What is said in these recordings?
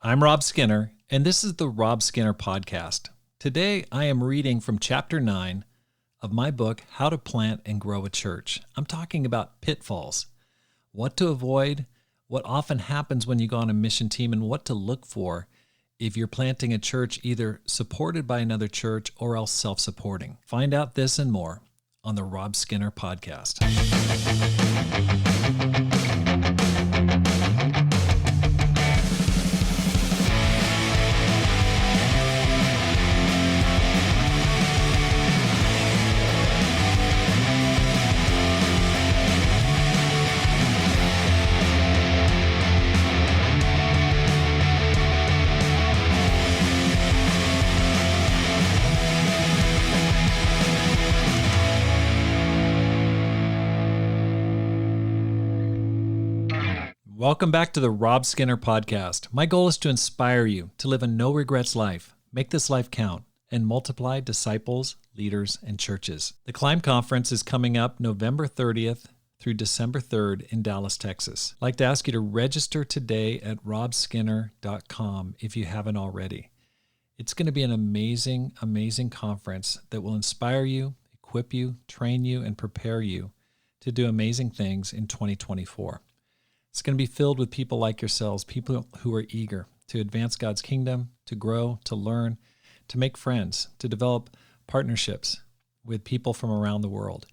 I'm Rob Skinner, and this is the Rob Skinner Podcast. Today, I am reading from Chapter 9 of my book, How to Plant and Grow a Church. I'm talking about pitfalls, what to avoid, what often happens when you go on a mission team, and what to look for if you're planting a church either supported by another church or else self-supporting. Find out this and more on the Rob Skinner Podcast. Welcome back to the Rob Skinner Podcast. My goal is to inspire you to live a no-regrets life, make this life count, and multiply disciples, leaders, and churches. The Climb Conference is coming up November 30th through December 3rd in Dallas, Texas. I'd like to ask you to register today at robskinner.com if you haven't already. It's going to be an amazing, amazing conference that will inspire you, equip you, train you, and prepare you to do amazing things in 2024. It's going to be filled with people like yourselves, people who are eager to advance God's kingdom, to grow, to learn, to make friends, to develop partnerships with people from around the world.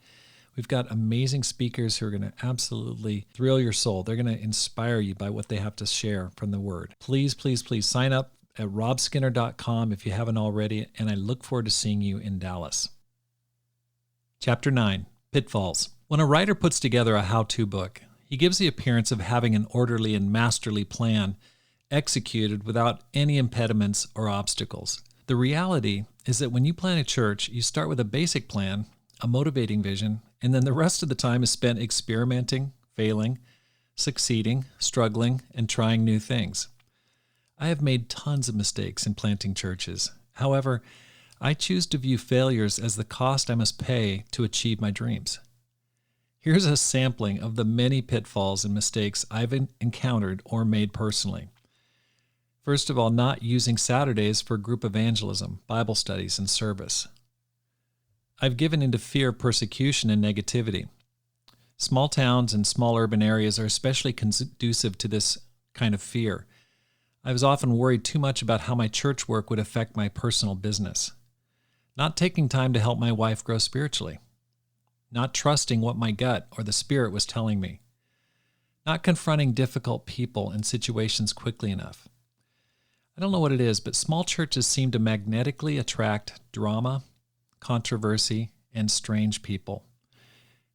We've got amazing speakers who are going to absolutely thrill your soul. They're going to inspire you by what they have to share from the Word. Please, please, please sign up at robskinner.com if you haven't already, and I look forward to seeing you in Dallas. Chapter 9, Pitfalls. When a writer puts together a how-to book, he gives the appearance of having an orderly and masterly plan executed without any impediments or obstacles. The reality is that when you plan a church, you start with a basic plan, a motivating vision, and then the rest of the time is spent experimenting, failing, succeeding, struggling, and trying new things. I have made tons of mistakes in planting churches. However, I choose to view failures as the cost I must pay to achieve my dreams. Here's a sampling of the many pitfalls and mistakes I've encountered or made personally. First of all, not using Saturdays for group evangelism, Bible studies, and service. I've given into fear of persecution and negativity. Small towns and small urban areas are especially conducive to this kind of fear. I was often worried too much about how my church work would affect my personal business. Not taking time to help my wife grow spiritually. Not trusting what my gut or the Spirit was telling me. Not confronting difficult people and situations quickly enough. I don't know what it is, but small churches seem to magnetically attract drama, controversy, and strange people.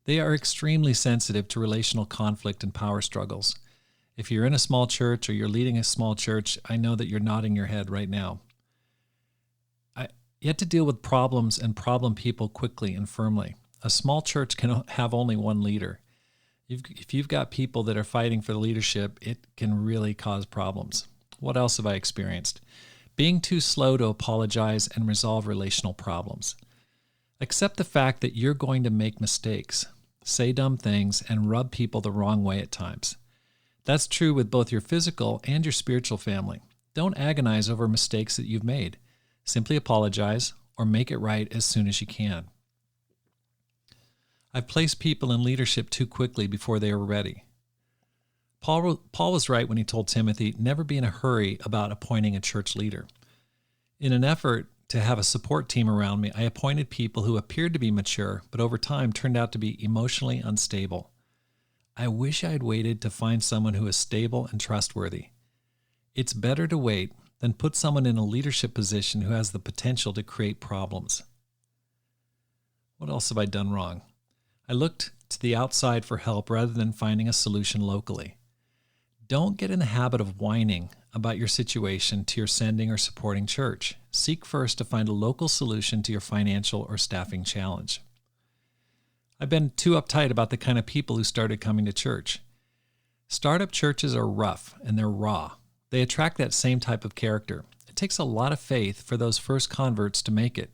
They are extremely sensitive to relational conflict and power struggles. If you're in a small church or you're leading a small church, I know that you're nodding your head right now. You have to deal with problems and problem people quickly and firmly. A small church can have only one leader. If you've got people that are fighting for the leadership, it can really cause problems. What else have I experienced? Being too slow to apologize and resolve relational problems. Accept the fact that you're going to make mistakes, say dumb things, and rub people the wrong way at times. That's true with both your physical and your spiritual family. Don't agonize over mistakes that you've made. Simply apologize or make it right as soon as you can. I've placed people in leadership too quickly before they were ready. Paul was right when he told Timothy, never be in a hurry about appointing a church leader. In an effort to have a support team around me, I appointed people who appeared to be mature, but over time turned out to be emotionally unstable. I wish I had waited to find someone who is stable and trustworthy. It's better to wait than put someone in a leadership position who has the potential to create problems. What else have I done wrong? I looked to the outside for help rather than finding a solution locally. Don't get in the habit of whining about your situation to your sending or supporting church. Seek first to find a local solution to your financial or staffing challenge. I've been too uptight about the kind of people who started coming to church. Startup churches are rough and they're raw. They attract that same type of character. It takes a lot of faith for those first converts to make it.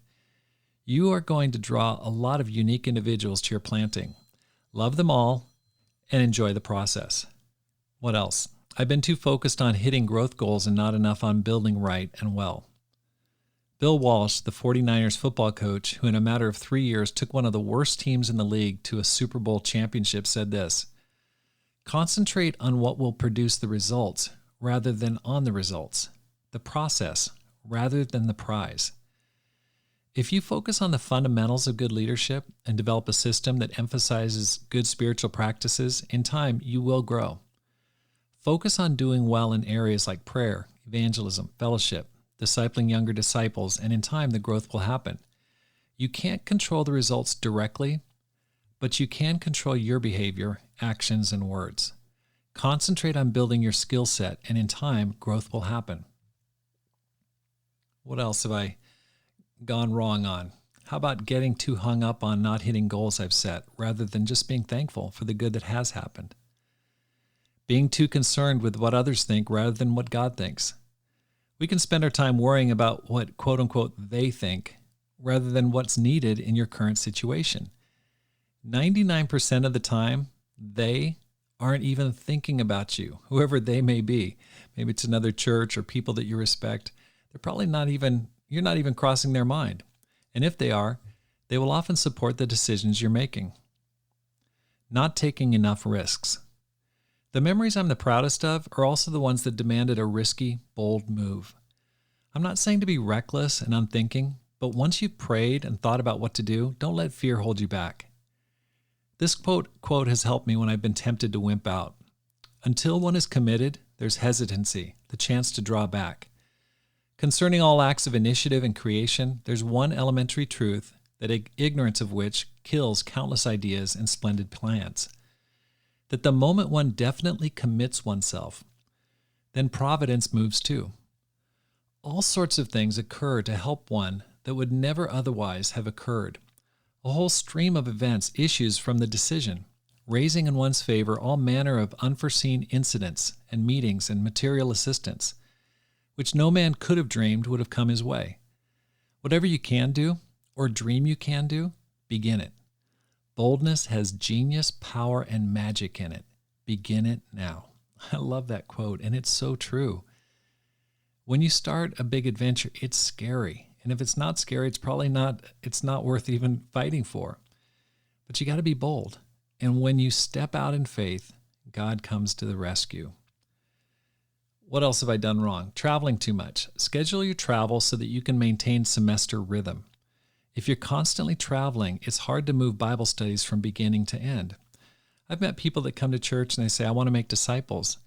You are going to draw a lot of unique individuals to your planting. Love them all and enjoy the process. What else? I've been too focused on hitting growth goals and not enough on building right and well. Bill Walsh, the 49ers football coach, who in a matter of 3 years took one of the worst teams in the league to a Super Bowl championship, said this: "Concentrate on what will produce the results rather than on the results, the process rather than the prize." If you focus on the fundamentals of good leadership and develop a system that emphasizes good spiritual practices, in time you will grow. Focus on doing well in areas like prayer, evangelism, fellowship, discipling younger disciples, and in time the growth will happen. You can't control the results directly, but you can control your behavior, actions, and words. Concentrate on building your skill set, and in time, growth will happen. What else have I gone wrong on? How about getting too hung up on not hitting goals I've set, rather than just being thankful for the good that has happened? Being too concerned with what others think rather than what God thinks. We can spend our time worrying about what quote-unquote they think rather than what's needed in your current situation. 99% of the time, they aren't even thinking about you, whoever they may be. Maybe it's another church or people that you respect. They're probably you're not even crossing their mind. And if they are, they will often support the decisions you're making. Not taking enough risks. The memories I'm the proudest of are also the ones that demanded a risky, bold move. I'm not saying to be reckless and unthinking, but once you've prayed and thought about what to do, don't let fear hold you back. This quote has helped me when I've been tempted to wimp out. Until one is committed, there's hesitancy, the chance to draw back. Concerning all acts of initiative and creation, there's one elementary truth that ignorance of which kills countless ideas and splendid plans. That the moment one definitely commits oneself, then providence moves too. All sorts of things occur to help one that would never otherwise have occurred. A whole stream of events issues from the decision, raising in one's favor all manner of unforeseen incidents and meetings and material assistance, which no man could have dreamed would have come his way. Whatever you can do, or dream you can do, begin it. Boldness has genius, power, and magic in it. Begin it now. I love that quote, and it's so true. When you start a big adventure, it's scary. And if it's not scary, it's not worth even fighting for. But you got to be bold. And when you step out in faith, God comes to the rescue. What else have I done wrong? Traveling too much. Schedule your travel so that you can maintain semester rhythm. If you're constantly traveling, it's hard to move Bible studies from beginning to end. I've met people that come to church and they say, I want to make disciples.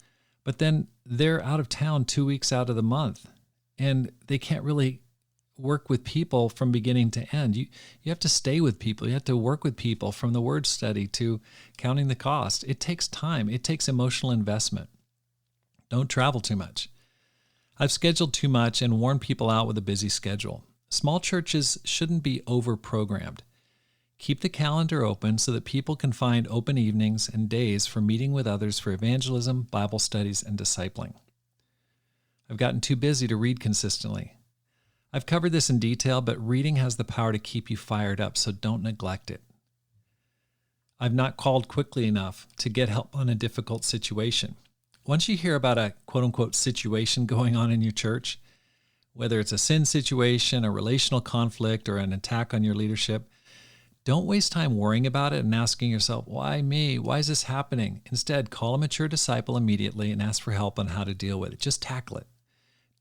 But then they're out of town 2 weeks out of the month, and they can't really work with people from beginning to end. You have to stay with people. You have to work with people from the word study to counting the cost. It takes time. It takes emotional investment. Don't travel too much. I've scheduled too much and worn people out with a busy schedule. Small churches shouldn't be over-programmed. Keep the calendar open so that people can find open evenings and days for meeting with others for evangelism, Bible studies, and discipling. I've gotten too busy to read consistently. I've covered this in detail, but reading has the power to keep you fired up, so don't neglect it. I've not called quickly enough to get help on a difficult situation. Once you hear about a quote-unquote situation going on in your church, whether it's a sin situation, a relational conflict, or an attack on your leadership, don't waste time worrying about it and asking yourself, why me? Why is this happening? Instead, call a mature disciple immediately and ask for help on how to deal with it. Just tackle it.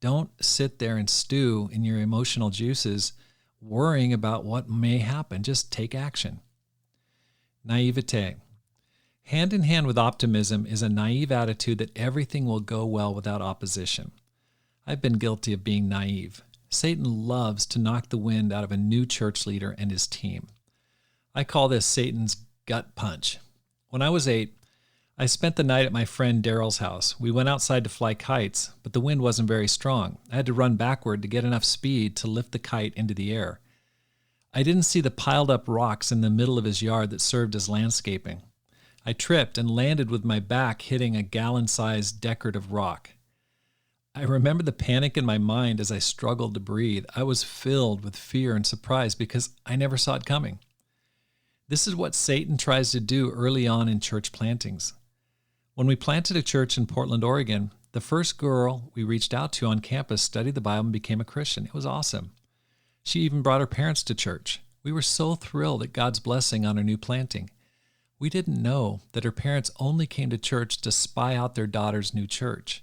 Don't sit there and stew in your emotional juices worrying about what may happen. Just take action. Naivete. Hand in hand with optimism is a naive attitude that everything will go well without opposition. I've been guilty of being naive. Satan loves to knock the wind out of a new church leader and his team. I call this Satan's gut punch. When I was 8, I spent the night at my friend Daryl's house. We went outside to fly kites, but the wind wasn't very strong. I had to run backward to get enough speed to lift the kite into the air. I didn't see the piled up rocks in the middle of his yard that served as landscaping. I tripped and landed with my back hitting a gallon-sized decorative rock. I remember the panic in my mind as I struggled to breathe. I was filled with fear and surprise because I never saw it coming. This is what Satan tries to do early on in church plantings. When we planted a church in Portland, Oregon, the first girl we reached out to on campus studied the Bible and became a Christian. It was awesome. She even brought her parents to church. We were so thrilled at God's blessing on her new planting. We didn't know that her parents only came to church to spy out their daughter's new church.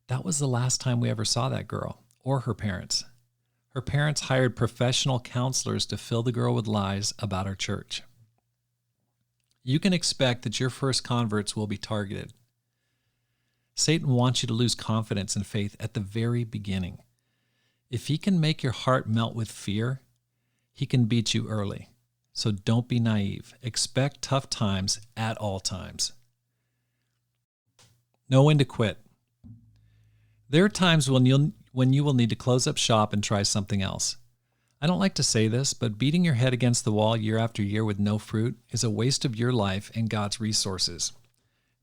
That was the last time we ever saw that girl or her parents. Her parents hired professional counselors to fill the girl with lies about our church. You can expect that your first converts will be targeted. Satan wants you to lose confidence and faith at the very beginning. If he can make your heart melt with fear, he can beat you early. So don't be naive. Expect tough times at all times. Know when to quit. There are times when you will need to close up shop and try something else. I don't like to say this, but beating your head against the wall year after year with no fruit is a waste of your life and God's resources.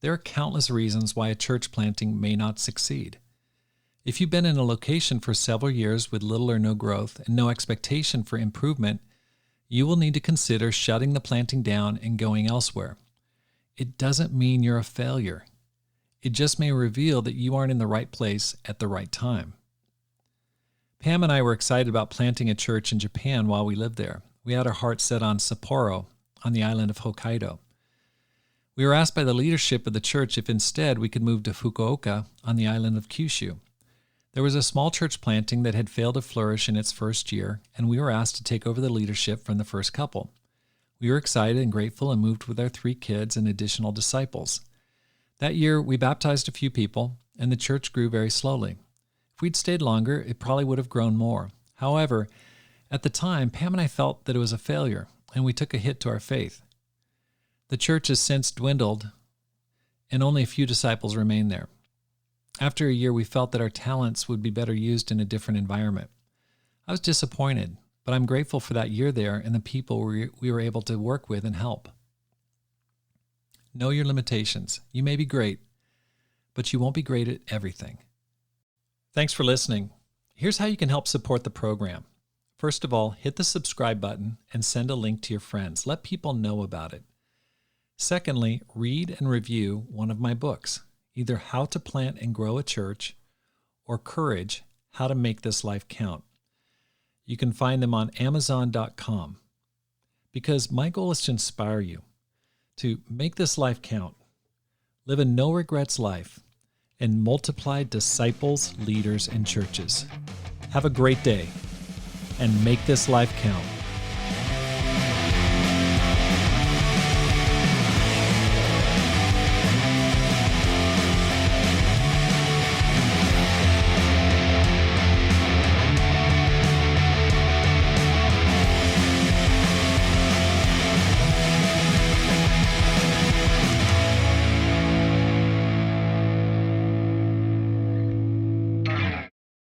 There are countless reasons why a church planting may not succeed. If you've been in a location for several years with little or no growth and no expectation for improvement, you will need to consider shutting the planting down and going elsewhere. It doesn't mean you're a failure. It just may reveal that you aren't in the right place at the right time. Pam and I were excited about planting a church in Japan while we lived there. We had our hearts set on Sapporo, on the island of Hokkaido. We were asked by the leadership of the church if instead we could move to Fukuoka on the island of Kyushu. There was a small church planting that had failed to flourish in its first year, and we were asked to take over the leadership from the first couple. We were excited and grateful and moved with our 3 kids and additional disciples. That year, we baptized a few people, and the church grew very slowly. If we'd stayed longer, it probably would have grown more. However, at the time, Pam and I felt that it was a failure, and we took a hit to our faith. The church has since dwindled, and only a few disciples remain there. After a year, we felt that our talents would be better used in a different environment. I was disappointed, but I'm grateful for that year there and the people we were able to work with and help. Know your limitations. You may be great, but you won't be great at everything. Thanks for listening. Here's how you can help support the program. First of all, hit the subscribe button and send a link to your friends. Let people know about it. Secondly, read and review one of my books, either How to Plant and Grow a Church or Courage, How to Make This Life Count. You can find them on Amazon.com. Because my goal is to inspire you to make this life count, live a no regrets life, and multiply disciples, leaders, and churches. Have a great day and make this life count.